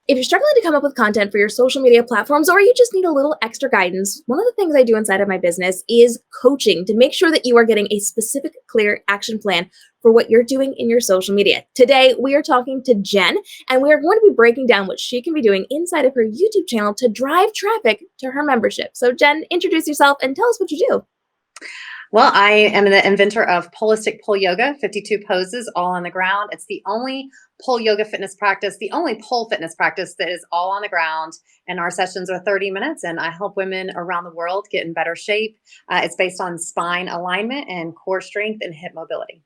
If you're struggling to come up with content for your social media platforms, or you just need a little extra guidance, one of the things I do inside of my business is coaching to make sure that you are getting a specific, clear action plan for what you're doing in your social media. Today, we are talking to Jen, and we are going to be breaking down what she can be doing inside of her YouTube channel to drive traffic to her membership. So Jen, introduce yourself and tell us what you do. Well, I am the inventor of Holistic Pole Yoga, 52 poses all on the ground. It's the only pole yoga fitness practice, the only pole fitness practice that is all on the ground. And our sessions are 30 minutes, and I help women around the world get in better shape. It's based on spine alignment and core strength and hip mobility.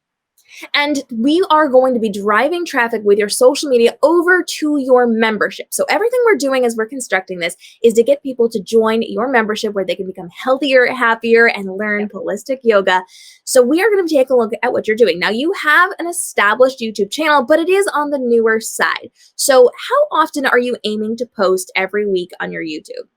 And we are going to be driving traffic with your social media over to your membership. So everything we're doing as we're constructing this is to get people to join your membership where they can become healthier, happier, and learn holistic yoga. So we are going to take a look at what you're doing. Now, you have an established YouTube channel, but it is on the newer side. So how often are you aiming to post every week on your YouTube?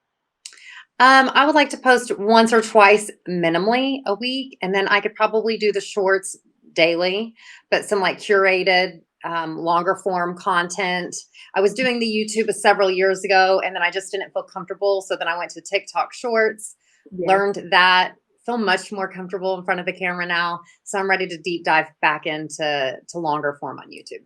I would like to post once or twice minimally a week, and then I could probably do the shorts daily, but some like curated longer form content. I was doing the YouTube several years ago, and then I just didn't feel comfortable. So then I went to TikTok shorts, learned that, feel much more comfortable in front of the camera now. So I'm ready to deep dive back into longer form on YouTube.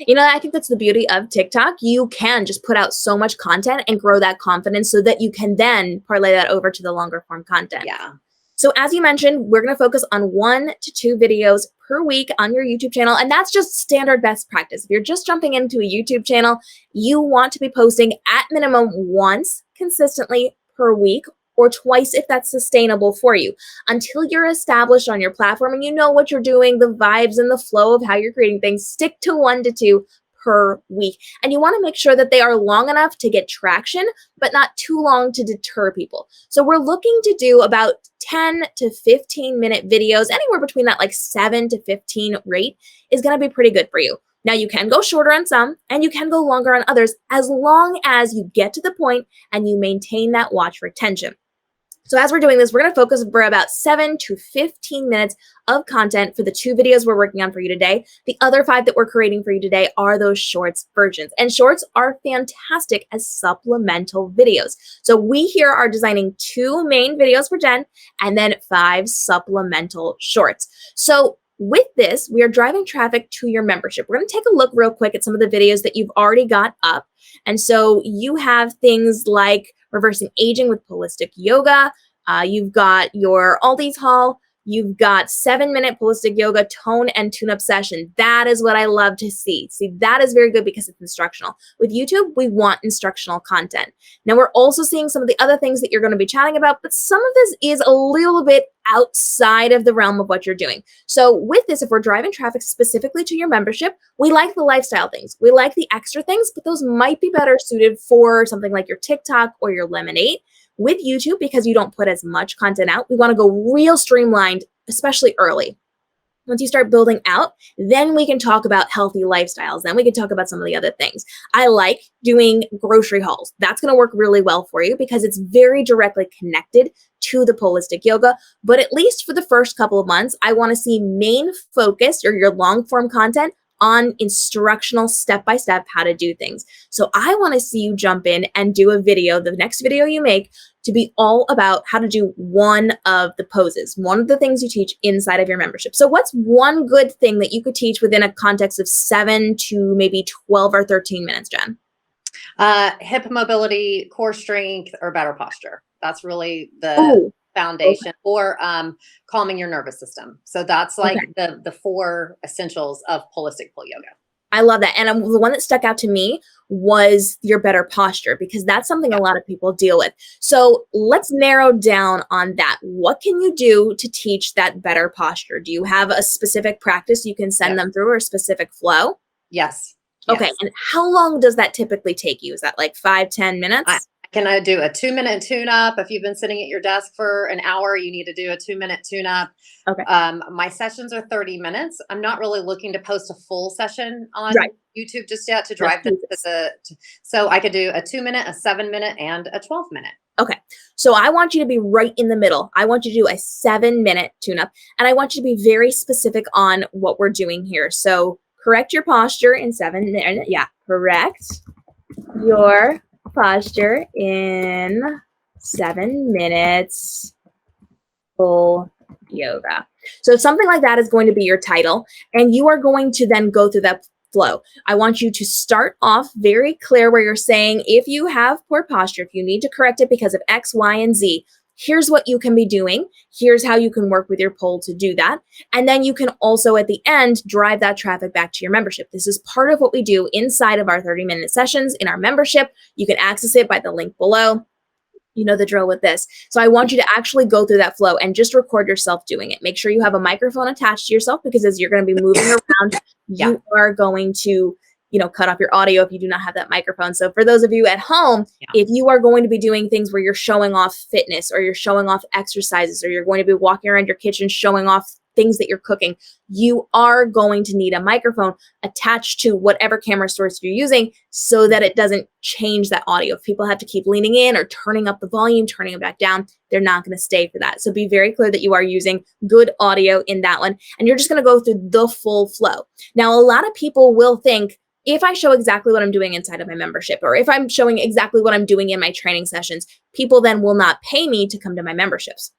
You know, I think that's the beauty of TikTok. You can just put out so much content and grow that confidence so that you can then parlay that over to the longer form content. Yeah. So as you mentioned, we're going to focus on 1 to 2 videos per week on your YouTube channel. And that's just standard best practice. If you're just jumping into a YouTube channel, you want to be posting at minimum once consistently per week, or twice if that's sustainable for you, until you're established on your platform and you know what you're doing, the vibes and the flow of how you're creating things. Stick to 1 to 2 per week. And you want to make sure that they are long enough to get traction, but not too long to deter people. So we're looking to do about 10 to 15 minute videos. Anywhere between that like 7 to 15 rate is going to be pretty good for you. Now, you can go shorter on some and you can go longer on others, as long as you get to the point and you maintain that watch retention. So as we're doing this, we're going to focus for about 7 to 15 minutes of content for the 2 videos we're working on for you today. The other 5 that we're creating for you today are those shorts versions. And shorts are fantastic as supplemental videos. So we here are designing 2 main videos for Jen and then 5 supplemental shorts. So with this, we are driving traffic to your membership. We're going to take a look real quick at some of the videos that you've already got up. And so you have things like reversing aging with holistic yoga. You've got your Aldi's haul. You've got 7-minute holistic yoga tone and tune-up session. That is what I love to see. See, that is very good because it's instructional. With YouTube, we want instructional content. Now, we're also seeing some of the other things that you're going to be chatting about, but some of this is a little bit outside of the realm of what you're doing. So with this, if we're driving traffic specifically to your membership, we like the lifestyle things. We like the extra things, but those might be better suited for something like your TikTok or your Lemonade. With YouTube, because you don't put as much content out, we want to go real streamlined, especially early. Once you start building out, then we can talk about healthy lifestyles. Then we can talk about some of the other things. I like doing grocery hauls. That's going to work really well for you because it's very directly connected to the holistic yoga. But at least for the first couple of months, I want to see main focus, or your long form content, on instructional step-by-step how to do things. So I want to see you jump in and do a video, the next video you make, to be all about how to do one of the poses, one of the things you teach inside of your membership. So what's one good thing that you could teach within a context of 7 to maybe 12 or 13 minutes, Jen? Hip mobility, core strength, or better posture. That's really the foundation, or calming your nervous system. So that's like the 4 essentials of holistic pole yoga. I love that. And the one that stuck out to me was your better posture, because that's something a lot of people deal with. So let's narrow down on that. What can you do to teach that better posture? Do you have a specific practice you can send them through, or a specific flow? Yes. Okay. And how long does that typically take you? Is that like 5-10 minutes? Can I do a 2-minute tune-up? If you've been sitting at your desk for an hour, you need to do a 2-minute tune-up. Okay. My sessions are 30 minutes. I'm not really looking to post a full session on YouTube just yet to drive this. So I could do a 2-minute, a 7-minute, and a 12-minute. Okay. So I want you to be right in the middle. I want you to do a 7-minute tune-up, and I want you to be very specific on what we're doing here. So correct your posture in 7 minutes. Yeah, correct. your posture in 7 minutes. Full yoga. So something like that is going to be your title, and you are going to then go through that flow. I want you to start off very clear where you're saying if you have poor posture, if you need to correct it because of X, Y, and Z, here's what you can be doing. Here's how you can work with your pole to do that. And then you can also at the end drive that traffic back to your membership. This is part of what we do inside of our 30-minute sessions in our membership. You can access it by the link below. You know the drill with this. So I want you to actually go through that flow and just record yourself doing it. Make sure you have a microphone attached to yourself, because as you're going to be moving around, you are going to, cut off your audio if you do not have that microphone. So for those of you at home, if you are going to be doing things where you're showing off fitness, or you're showing off exercises, or you're going to be walking around your kitchen showing off things that you're cooking, you are going to need a microphone attached to whatever camera source you're using so that it doesn't change that audio. If people have to keep leaning in or turning up the volume, turning it back down, they're not going to stay for that. So be very clear that you are using good audio in that one, and you're just going to go through the full flow. Now, a lot of people will think, if I show exactly what I'm doing inside of my membership, or if I'm showing exactly what I'm doing in my training sessions, people then will not pay me to come to my memberships.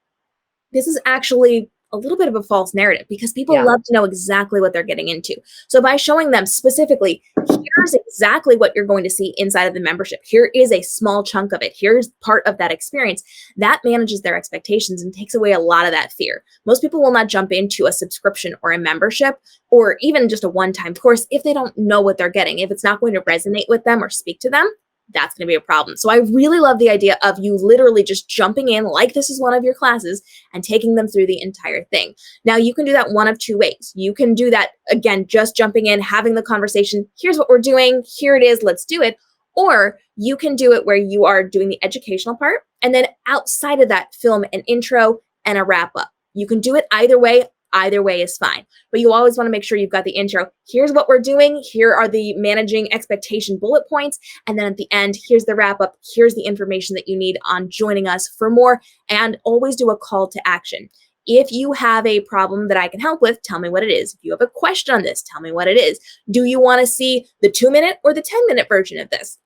This is actually a little bit of a false narrative, because people love to know exactly what they're getting into. So by showing them specifically, here's exactly what you're going to see inside of the membership. Here is a small chunk of it. Here's part of that experience. That manages their expectations and takes away a lot of that fear. Most people will not jump into a subscription or a membership, or even just a one-time course, if they don't know what they're getting. If it's not going to resonate with them or speak to them, that's going to be a problem. So I really love the idea of you literally just jumping in like this is one of your classes and taking them through the entire thing. Now, you can do that one of two ways. You can do that, again, just jumping in, having the conversation. Here's what we're doing. Here it is. Let's do it. Or you can do it where you are doing the educational part, and then outside of that, film an intro and a wrap up. You can do it either way. Either way is fine, but you always want to make sure you've got the intro. Here's what we're doing. Here are the managing expectation bullet points. And then at the end, here's the wrap up. Here's the information that you need on joining us for more, and always do a call to action. If you have a problem that I can help with, tell me what it is. If you have a question on this, tell me what it is. Do you want to see the 2-minute or the 10-minute version of this?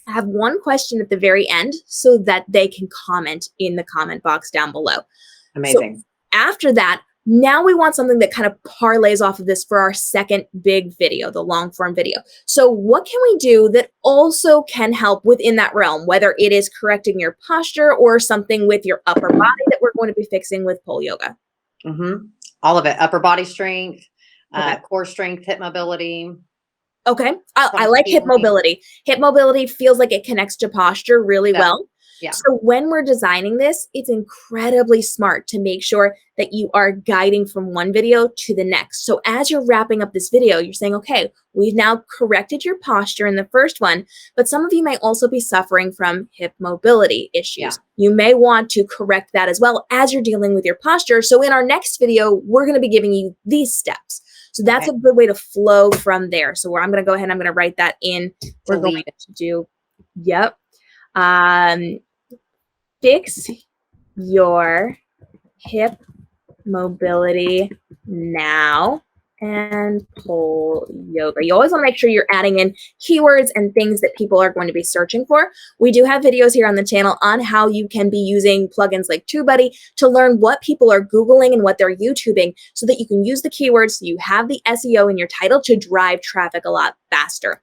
I have one question at the very end so that they can comment in the comment box down below. Amazing. So after that, now we want something that kind of parlays off of this for our second big video, the long form video. So what can we do that also can help within that realm, whether it is correcting your posture or something with your upper body that we're going to be fixing with pole yoga? All of it. Upper body strength, core strength, hip mobility. Okay. I like hip mobility. Hip mobility feels like it connects to posture really well. Yeah. So when we're designing this, it's incredibly smart to make sure that you are guiding from one video to the next. So as you're wrapping up this video, you're saying, okay, we've now corrected your posture in the first one, but some of you may also be suffering from hip mobility issues. Yeah. You may want to correct that as well as you're dealing with your posture. So in our next video, we're going to be giving you these steps. So that's a good way to flow from there. So where I'm going to go ahead and I'm going to write that in. We're going to do, fix your hip mobility now and pole yoga. You always want to make sure you're adding in keywords and things that people are going to be searching for. We do have videos here on the channel on how you can be using plugins like TubeBuddy to learn what people are Googling and what they're YouTubing, so that you can use the keywords so you have the SEO in your title to drive traffic a lot faster.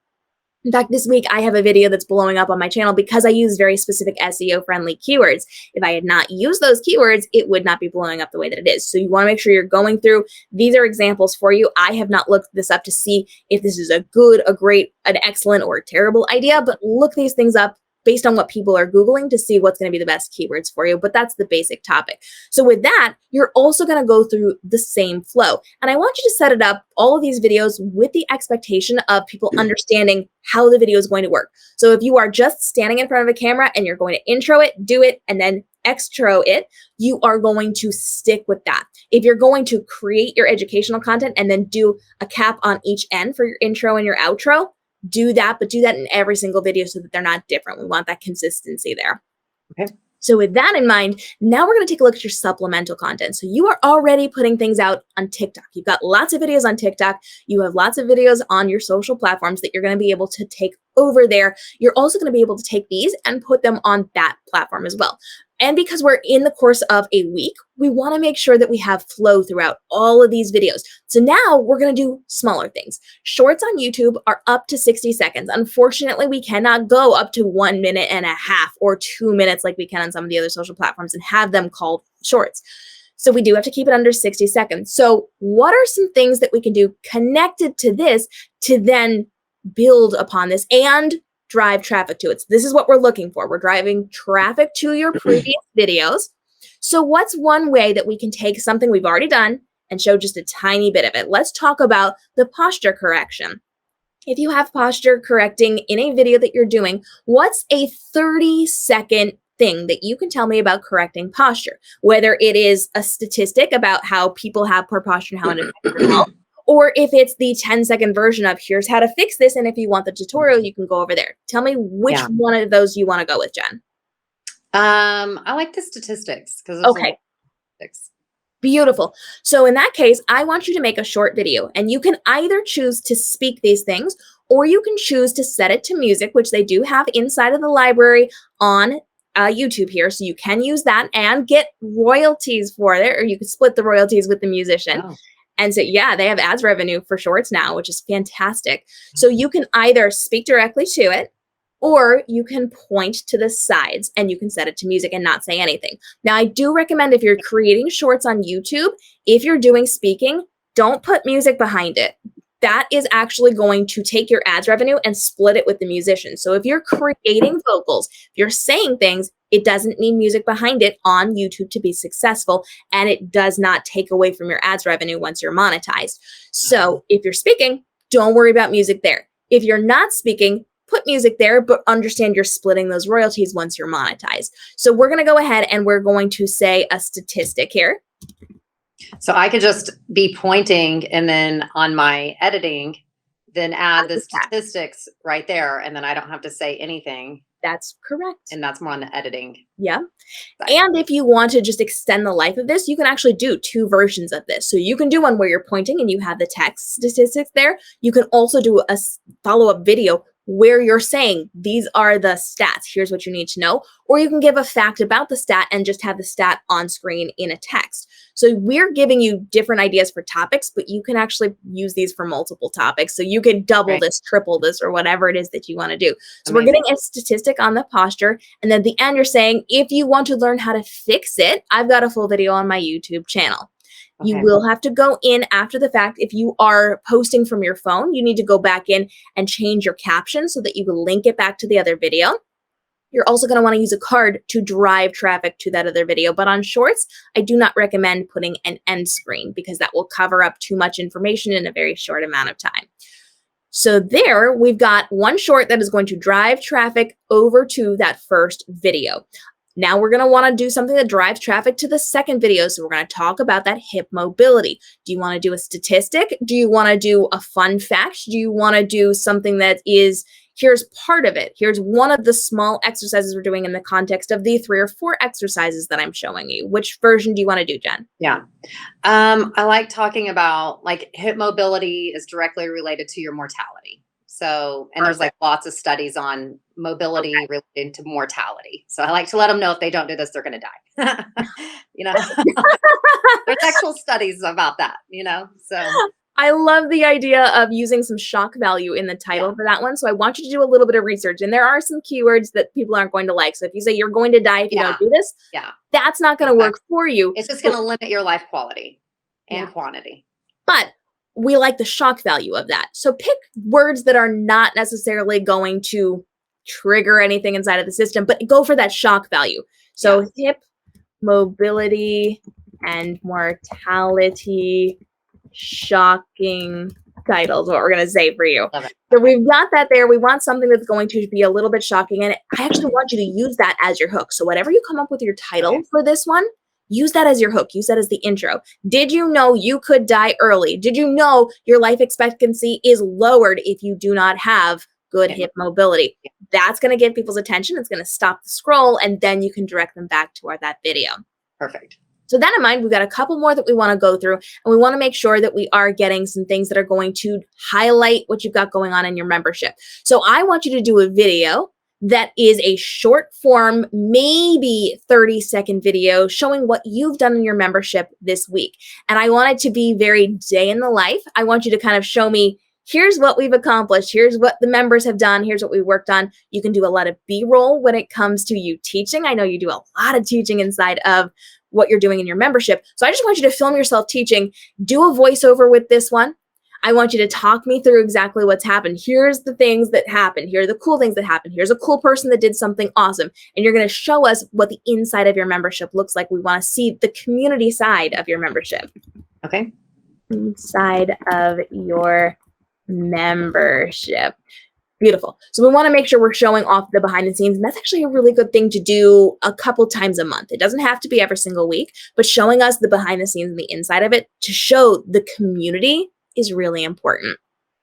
In fact, this week I have a video that's blowing up on my channel because I use very specific SEO-friendly keywords. If I had not used those keywords, it would not be blowing up the way that it is. So you want to make sure you're going through. These are examples for you. I have not looked this up to see if this is a good, a great, an excellent, or a terrible idea, but look these things up based on what people are Googling to see what's going to be the best keywords for you. But that's the basic topic. So with that, you're also going to go through the same flow. And I want you to set it up, all of these videos, with the expectation of people understanding how the video is going to work. So if you are just standing in front of a camera and you're going to intro it, do it, and then extro it, you are going to stick with that. If you're going to create your educational content and then do a cap on each end for your intro and your outro, do that, but do that in every single video so that they're not different. We want that consistency there. Okay. So with that in mind, now we're going to take a look at your supplemental content. So you are already putting things out on TikTok. You've got lots of videos on TikTok. You have lots of videos on your social platforms that you're going to be able to take over there, you're also going to be able to take these and put them on that platform as well. And because we're in the course of a week, we want to make sure that we have flow throughout all of these videos. So now we're going to do smaller things. Shorts on YouTube are up to 60 seconds. Unfortunately, we cannot go up to 1.5 minutes or 2 minutes like we can on some of the other social platforms and have them called shorts. So we do have to keep it under 60 seconds. So what are some things that we can do connected to this to then build upon this and drive traffic to it? So this is what we're looking for. We're driving traffic to your previous videos. So what's one way that we can take something we've already done and show just a tiny bit of it? Let's talk about the posture correction. If you have posture correcting in a video that you're doing, what's a 30-second thing that you can tell me about correcting posture? Whether it is a statistic about how people have poor posture and how it affects their health, or if it's the 10-second version of here's how to fix this, and if you want the tutorial, you can go over there. Tell me which one of those you want to go with, Jen. I like the statistics because okay. Beautiful. So in that case, I want you to make a short video, and you can either choose to speak these things, or you can choose to set it to music, which they do have inside of the library on YouTube here. So you can use that and get royalties for it, or you could split the royalties with the musician. Oh. And so, yeah, they have ads revenue for shorts now, which is fantastic. So you can either speak directly to it, or you can point to the sides and you can set it to music and not say anything. Now, I do recommend if you're creating shorts on YouTube, if you're doing speaking, don't put music behind it. That is actually going to take your ads revenue and split it with the musician. So if you're creating vocals, if you're saying things, it doesn't need music behind it on YouTube to be successful, and it does not take away from your ads revenue once you're monetized. So if you're speaking, don't worry about music there. If you're not speaking, put music there, but understand you're splitting those royalties once you're monetized. So we're going to go ahead and we're going to say a statistic here. So I could just be pointing, and then on my editing, then add the statistics right there, and then I don't have to say anything. That's correct. And that's more on the editing. Yeah. And if you want to just extend the life of this, you can actually do 2 versions of this. So you can do one where you're pointing and you have the text statistics there. You can also do a follow-up video where you're saying, these are the stats, here's what you need to know. Or you can give a fact about the stat and just have the stat on screen in a text. So we're giving you different ideas for topics, but you can actually use these for multiple topics. So you can double this, triple this, or whatever it is that you want to do. So we're getting a statistic on the posture. And then at the end, you're saying, if you want to learn how to fix it, I've got a full video on my YouTube channel. You will have to go in after the fact. If you are posting from your phone, you need to go back in and change your caption so that you will link it back to the other video. You're also going to want to use a card to drive traffic to that other video. But on shorts, I do not recommend putting an end screen because that will cover up too much information in a very short amount of time. So there, we've got one short that is going to drive traffic over to that first video. Now we're going to want to do something that drives traffic to the second video. So we're going to talk about that hip mobility. Do you want to do a statistic? Do you want to do a fun fact? Do you want to do something that is, here's part of it. Here's one of the small exercises we're doing in the context of the 3 or 4 exercises that I'm showing you. Which version do you want to do, Jen? Yeah. I like talking about like hip mobility is directly related to your mortality. So, and there's like lots of studies on mobility related to mortality. So I like to let them know if they don't do this, they're going to die. You know, there's actual studies about that, you know, so. I love the idea of using some shock value in the title for that one. So I want you to do a little bit of research, and there are some keywords that people aren't going to like. So if you say you're going to die if you don't do this, that's not going to work for you. It's just going to limit your life quality and quantity. But we like the shock value of that. So pick words that are not necessarily going to trigger anything inside of the system, but go for that shock value. So hip mobility and mortality shocking titles, what we're going to say for you. So we've got that there. We want something that's going to be a little bit shocking. And I actually want you to use that as your hook. So whatever you come up with your title for this one, use that as your hook. Use that as the intro. Did you know you could die early? Did you know your life expectancy is lowered if you do not have good hip mobility? That's going to get people's attention. It's going to stop the scroll, and then you can direct them back toward that video. Perfect. So that in mind, we've got a couple more that we want to go through, and we want to make sure that we are getting some things that are going to highlight what you've got going on in your membership. So I want you to do a video that is a short form, maybe 30-second video showing what you've done in your membership this week. And I want it to be very day in the life. I want you to kind of show me, here's what we've accomplished. Here's what the members have done. Here's what we worked on. You can do a lot of B-roll when it comes to you teaching. I know you do a lot of teaching inside of what you're doing in your membership. So I just want you to film yourself teaching. Do a voiceover with this one. I want you to talk me through exactly what's happened. Here's the things that happened. Here are the cool things that happened. Here's a cool person that did something awesome. And you're going to show us what the inside of your membership looks like. We want to see the community side of your membership. Okay. Inside of your membership. Beautiful. So we want to make sure we're showing off the behind the scenes. And that's actually a really good thing to do a couple times a month. It doesn't have to be every single week, but showing us the behind the scenes and the inside of it to show the community is really important.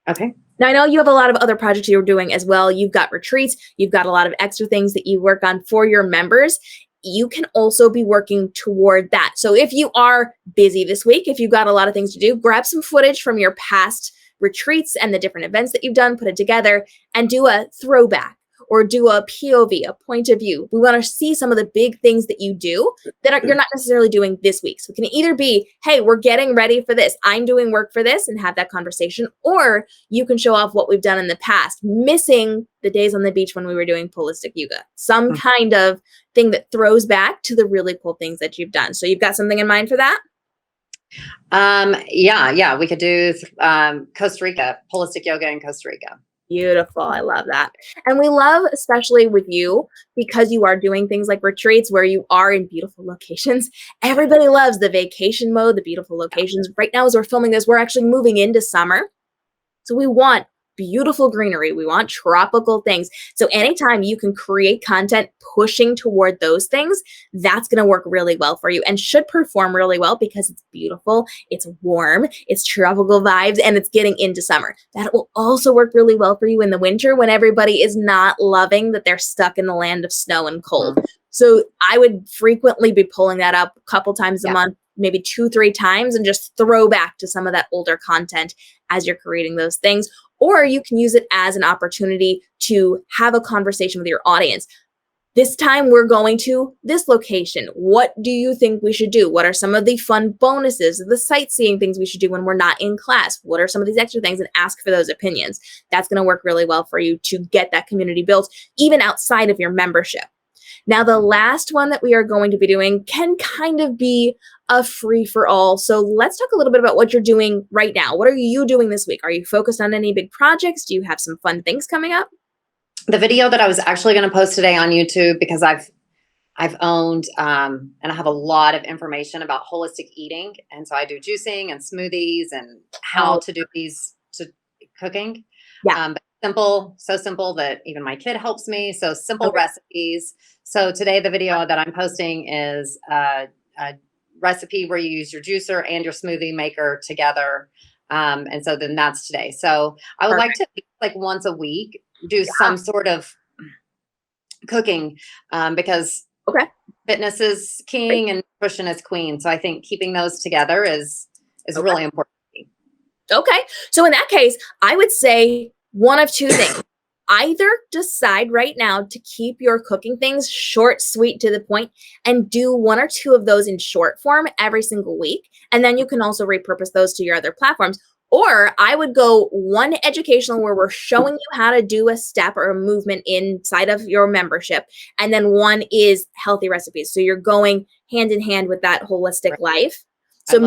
Okay. Now, I know you have a lot of other projects you're doing as well. You've got retreats. You've got a lot of extra things that you work on for your members. You can also be working toward that. So if you are busy this week, if you've got a lot of things to do, grab some footage from your past retreats and the different events that you've done, put it together and do a throwback or do a POV, a point of view. We want to see some of the big things that you do that you're not necessarily doing this week. So it can either be, hey, we're getting ready for this. I'm doing work for this, and have that conversation. Or you can show off what we've done in the past, missing the days on the beach when we were doing holistic yoga, some kind of thing that throws back to the really cool things that you've done. So you've got something in mind for that? Yeah, we could do Costa Rica, holistic yoga in Costa Rica. Beautiful. I love that. And we love, especially with you, because you are doing things like retreats where you are in beautiful locations. Everybody loves the vacation mode, the beautiful locations. Right now, as we're filming this, we're actually moving into summer. So we want beautiful greenery. We want tropical things. So anytime you can create content pushing toward those things, that's going to work really well for you and should perform really well because it's beautiful, it's warm, it's tropical vibes, and it's getting into summer. That will also work really well for you in the winter when everybody is not loving that they're stuck in the land of snow and cold. So I would frequently be pulling that up a couple times a month, maybe 2-3 times, and just throw back to some of that older content as you're creating those things. Or you can use it as an opportunity to have a conversation with your audience. This time we're going to this location. What do you think we should do? What are some of the fun bonuses, the sightseeing things we should do when we're not in class? What are some of these extra things? And ask for those opinions. That's going to work really well for you to get that community built, even outside of your membership. Now, the last one that we are going to be doing can kind of be a free for all. So let's talk a little bit about what you're doing right now. What are you doing this week? Are you focused on any big projects? Do you have some fun things coming up? The video that I was actually going to post today on YouTube, because I've owned and I have a lot of information about holistic eating. And so I do juicing and smoothies and how to do these cooking. Yeah. But simple, so simple that even my kid helps me. So simple recipes. So today the video that I'm posting is a recipe where you use your juicer and your smoothie maker together. And so then that's today. So I would like to, like, once a week, do some sort of cooking because fitness is king and nutrition is queen. So I think keeping those together is really important. Okay. So in that case, I would say one of two things. Either decide right now to keep your cooking things short, sweet, to the point, and do 1 or 2 of those in short form every single week. And then you can also repurpose those to your other platforms. Or I would go one educational where we're showing you how to do a step or a movement inside of your membership. And then one is healthy recipes. So you're going hand in hand with that holistic life. So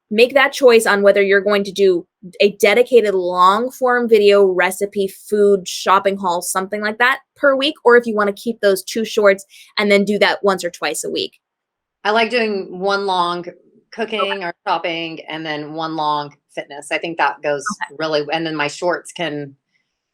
make that choice on whether you're going to do a dedicated long form video, recipe, food, shopping haul, something like that per week, or if you want to keep those 2 shorts and then do that once or twice a week. I like doing one long cooking or shopping and then one long fitness. I think that goes really, and then my shorts can.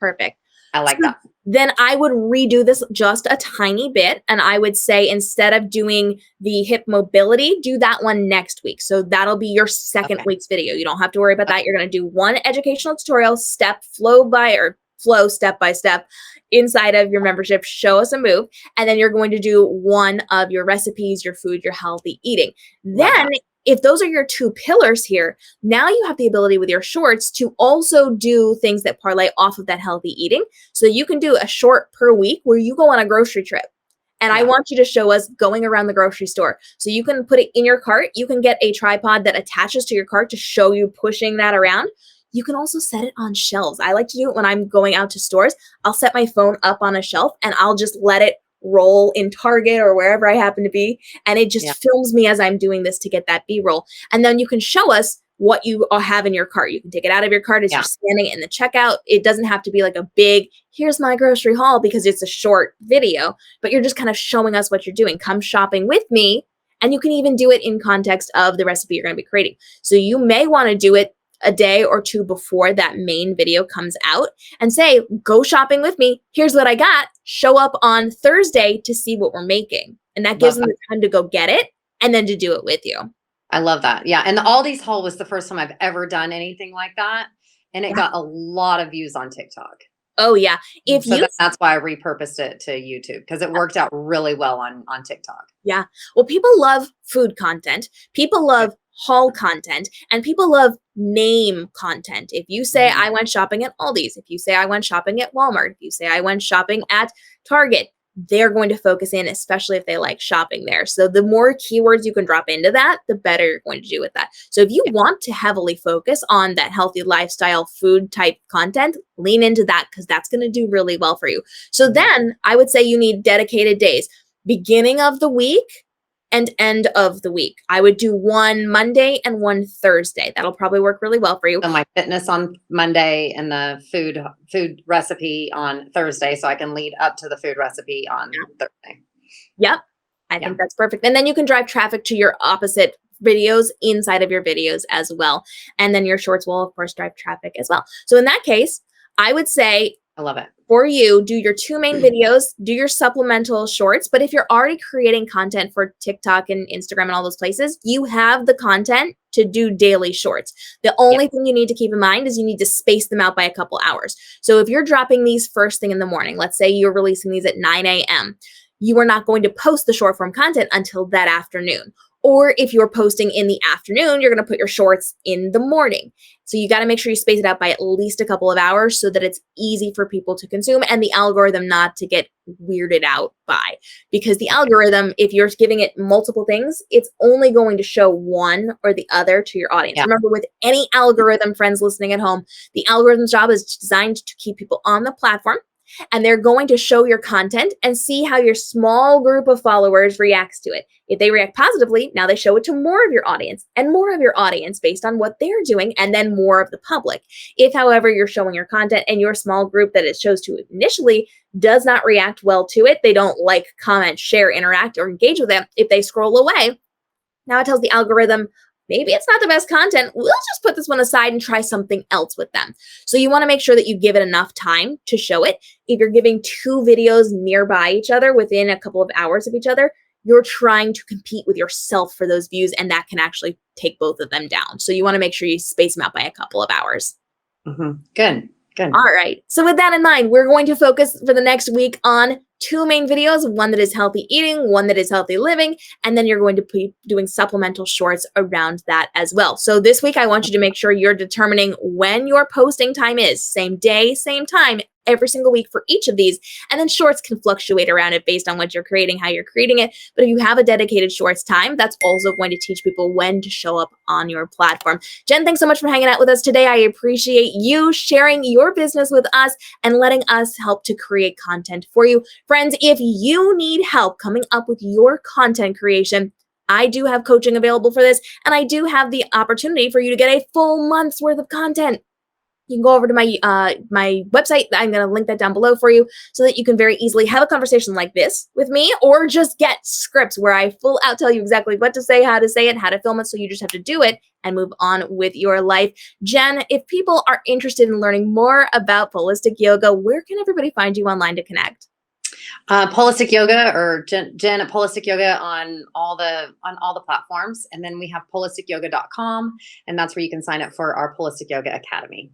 Perfect. I like that. Then I would redo this just a tiny bit. And I would say, instead of doing the hip mobility, do that one next week. So that'll be your second week's video. You don't have to worry about that. You're going to do one educational tutorial, step, flow by, or flow step by step inside of your membership, show us a move, and then you're going to do one of your recipes, your food, your healthy eating. Love Then that. if those are your two pillars here, now you have the ability with your shorts to also do things that parlay off of that healthy eating. So you can do a short per week where you go on a grocery trip. And I Yeah. want you to show us going around the grocery store. So you can put it in your cart. You can get a tripod that attaches to your cart to show you pushing that around. You can also set it on shelves. I like to do it when I'm going out to stores. I'll set my phone up on a shelf and I'll just let it roll in Target or wherever I happen to be. And it just Yeah. films me as I'm doing this to get that B-roll. And then you can show us what you have in your cart. You can take it out of your cart as Yeah. you're scanning it in the checkout. It doesn't have to be like a big, here's my grocery haul, because it's a short video, but you're just kind of showing us what you're doing. Come shopping with me. And you can even do it in context of the recipe you're going to be creating. So you may want to do it a day or two before that main video comes out and say, go shopping with me. Here's what I got. Show up on Thursday to see what we're making. And that gives Love them that. the time to go get it and then to do it with you. I love that. Yeah. And the Aldi's haul was the first time I've ever done anything like that. And it Yeah. got a lot of views on TikTok. Oh, yeah. If So you that's why I repurposed it to YouTube because it worked out really well on TikTok. Yeah. Well, people love food content. People love haul content, and people love name content. If you say, Mhm. I went shopping at Aldi's, if you say, I went shopping at Walmart, if you say, I went shopping at Target, they're going to focus in, especially if they like shopping there. So the more keywords you can drop into that, the better you're going to do with that. So if you want to heavily focus on that healthy lifestyle food type content, lean into that because that's going to do really well for you. So then I would say you need dedicated days. Beginning of the week and end of the week. I would do one Monday and one Thursday. That'll probably work really well for you. So my fitness on Monday and the food recipe on Thursday, so I can lead up to the food recipe on Thursday. Yep. I think that's perfect. And then you can drive traffic to your opposite videos inside of your videos as well. And then your shorts will, of course, drive traffic as well. So in that case, I would say I love it. for you, do your two main videos, do your supplemental shorts. But if you're already creating content for TikTok and Instagram and all those places, you have the content to do daily shorts. The only thing you need to keep in mind is you need to space them out by a couple hours. So if you're dropping these first thing in the morning, let's say you're releasing these at 9 a.m., you are not going to post the short form content until that afternoon. Or if you're posting in the afternoon, you're going to put your shorts in the morning. So you got to make sure you space it out by at least a couple of hours so that it's easy for people to consume and the algorithm not to get weirded out by. Because the algorithm, if you're giving it multiple things, it's only going to show one or the other to your audience. Yeah. Remember, with any algorithm, friends listening at home, the algorithm's job is designed to keep people on the platform. And they're going to show your content and see how your small group of followers reacts to it. If they react positively, now they show it to more of your audience and more of your audience based on what they're doing, and then more of the public. If, however, you're showing your content and your small group that it shows to initially does not react well to it, they don't like, comment, share, interact, or engage with it, if they scroll away, now it tells the algorithm, maybe it's not the best content. We'll just put this one aside and try something else with them. So you want to make sure that you give it enough time to show it. If you're giving two videos nearby each other within a couple of hours of each other, you're trying to compete with yourself for those views, and that can actually take both of them down. So you want to make sure you space them out by a couple of hours. Good. Good. All right. So with that in mind, we're going to focus for the next week on two main videos, one that is healthy eating, one that is healthy living, and then you're going to be doing supplemental shorts around that as well. So this week, I want you to make sure you're determining when your posting time is, same day, same time, every single week for each of these. And then shorts can fluctuate around it based on what you're creating, how you're creating it. But if you have a dedicated shorts time, that's also going to teach people when to show up on your platform. Jen, thanks so much for hanging out with us today. I appreciate you sharing your business with us and letting us help to create content for you. Friends, if you need help coming up with your content creation, I do have coaching available for this, and I do have the opportunity for you to get a full month's worth of content. You can go over to my website. I'm going to link that down below for you so that you can very easily have a conversation like this with me, or just get scripts where I full out tell you exactly what to say, how to say it, how to film it. So you just have to do it and move on with your life. Jen, if people are interested in learning more about holistic yoga, where can everybody find you online to connect? Holistic Yoga or Jen at Holistic Yoga on all the platforms. And then we have holisticyoga.com, and that's where you can sign up for our Holistic Yoga Academy.